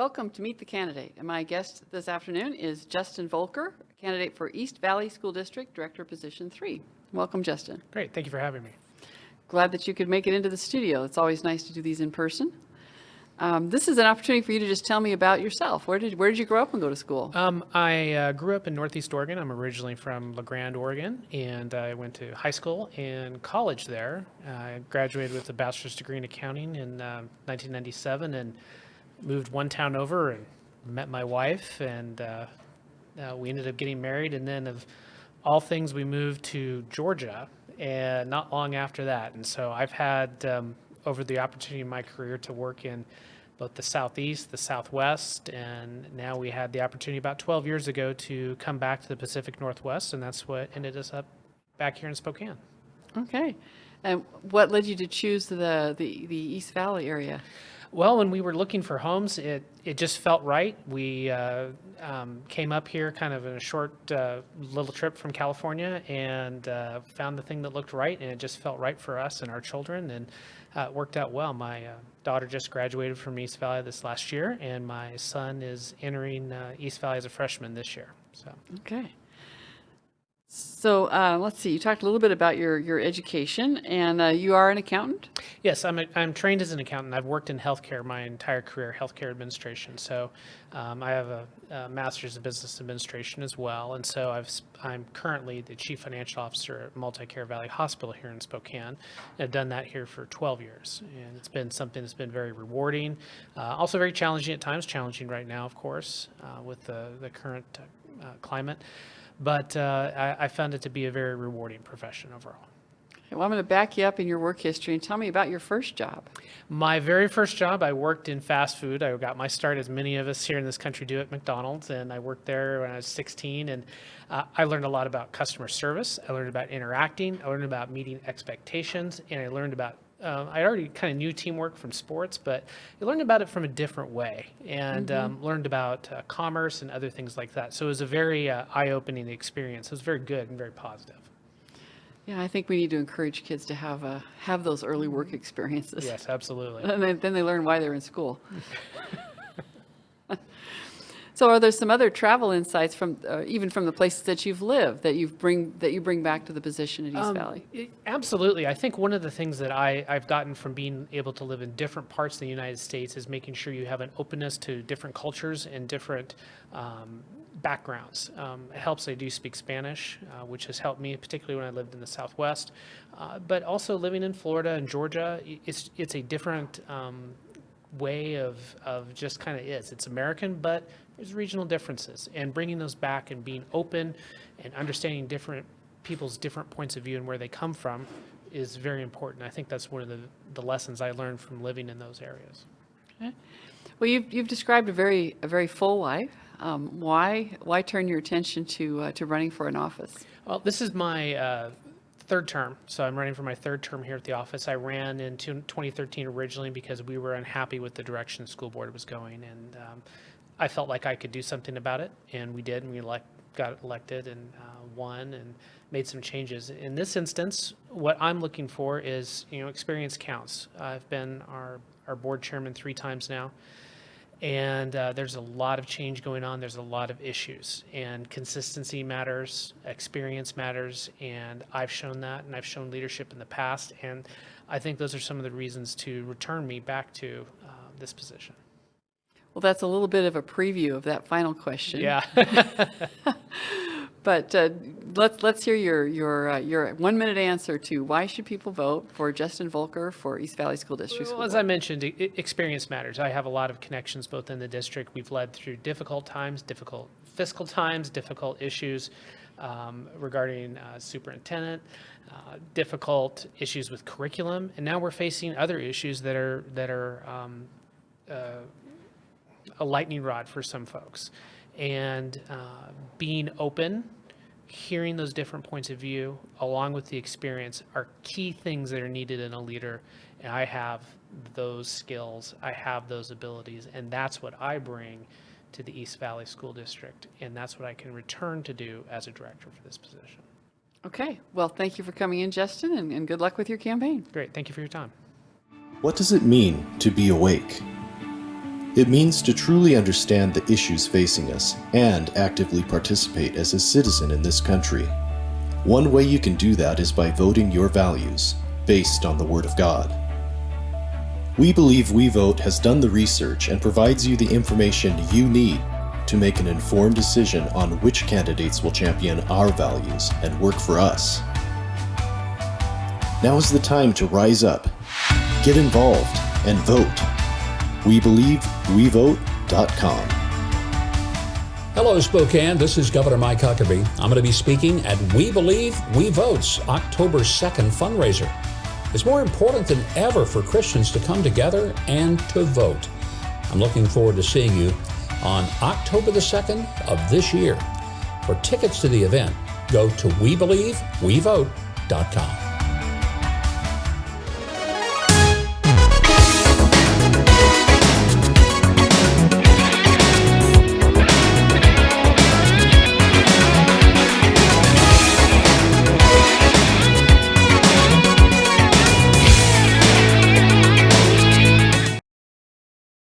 Welcome to Meet the Candidate. And my guest this afternoon is Justin Voelker, candidate for East Valley School District Director Position 3. Welcome, Justin. Great. Thank you for having me. Glad that you could make it into the studio. It's always nice to do these in person. This is an opportunity for you to just tell me about yourself. Where did you grow up and go to school? I grew up in Northeast Oregon. I'm originally from La Grande, Oregon, and I went to high school and college there. I graduated with a bachelor's degree in accounting in 1997 and moved one town over and met my wife, and we ended up getting married. And then of all things, we moved to Georgia, and not long after that. And so I've had over the opportunity in my career to work in both the Southeast, the Southwest, and now we had the opportunity about 12 years ago to come back to the Pacific Northwest, and that's what ended us up back here in Spokane. Okay. And what led you to choose the East Valley area? Well, when we were looking for homes, it just felt right. We came up here kind of in a short little trip from California and found the thing that looked right, and it just felt right for us and our children, and it worked out well. My daughter just graduated from East Valley this last year, and my son is entering East Valley as a freshman this year. So. Okay. So let's see, you talked a little bit about your education, and you are an accountant? Yes, I'm trained as an accountant. I've worked in healthcare my entire career, healthcare administration. So I have a master's in business administration as well. And so I'm currently the chief financial officer at Multi-Care Valley Hospital here in Spokane. I've done that here for 12 years. And it's been something that's been very rewarding, also very challenging at times, challenging right now, of course, with the current climate. But I found it to be a very rewarding profession overall. Well, I'm going to back you up in your work history and tell me about your first job. My very first job, I worked in fast food. I got my start, as many of us here in this country do, at McDonald's, and I worked there when I was 16, and I learned a lot about customer service. I learned about interacting. I learned about meeting expectations, and I learned about I already kind of knew teamwork from sports, but I learned about it from a different way, and learned about commerce and other things like that. So it was a very eye-opening experience. It was very good and very positive. Yeah, I think we need to encourage kids to have those early work experiences. Yes, absolutely. And then they learn why they're in school. So are there some other travel insights from even from the places that you've lived that you bring back to the position at East Valley? Absolutely. I think one of the things that I've gotten from being able to live in different parts of the United States is making sure you have an openness to different cultures and different backgrounds. It helps I do speak Spanish, which has helped me, particularly when I lived in the Southwest. But also living in Florida and Georgia, it's a different way of just kind of is. It's American, but there's regional differences, and bringing those back and being open and understanding different people's different points of view and where they come from is very important. I think that's one of the lessons I learned from living in those areas. Okay. Well, you've described a very full life. Why turn your attention to running for an office? Well, this is my third term, so I'm running for my third term here at the office. I ran in 2013 originally because we were unhappy with the direction the school board was going, and I felt like I could do something about it, and we did, and we got elected and won and made some changes. In this instance, what I'm looking for is, experience counts. I've been our board chairman 3 times now, and there's a lot of change going on. There's a lot of issues, and consistency matters, experience matters, and I've shown that, and I've shown leadership in the past, and I think those are some of the reasons to return me back to this position. Well, that's a little bit of a preview of that final question. Yeah. But let's hear your 1-minute answer to why should people vote for Justin Voelker for East Valley School District. Well, as I mentioned, experience matters. I have a lot of connections both in the district. We've led through difficult times, difficult fiscal times, difficult issues regarding superintendent, difficult issues with curriculum, and now we're facing other issues that are a lightning rod for some folks. And being open, hearing those different points of view, along with the experience, are key things that are needed in a leader. And I have those skills, I have those abilities, and that's what I bring to the East Valley School District. And that's what I can return to do as a director for this position. Okay. Well, thank you for coming in, Justin, and good luck with your campaign. Great. Thank you for your time. What does it mean to be awake? It means to truly understand the issues facing us and actively participate as a citizen in this country. One way you can do that is by voting your values, based on the Word of God. We believe We Vote has done the research and provides you the information you need to make an informed decision on which candidates will champion our values and work for us. Now is the time to rise up, get involved, and vote. WeBelieveWeVote.com. Hello, Spokane. This is Governor Mike Huckabee. I'm going to be speaking at We Believe, We Vote's October 2nd fundraiser. It's more important than ever for Christians to come together and to vote. I'm looking forward to seeing you on October the 2nd of this year. For tickets to the event, go to WeBelieveWeVote.com.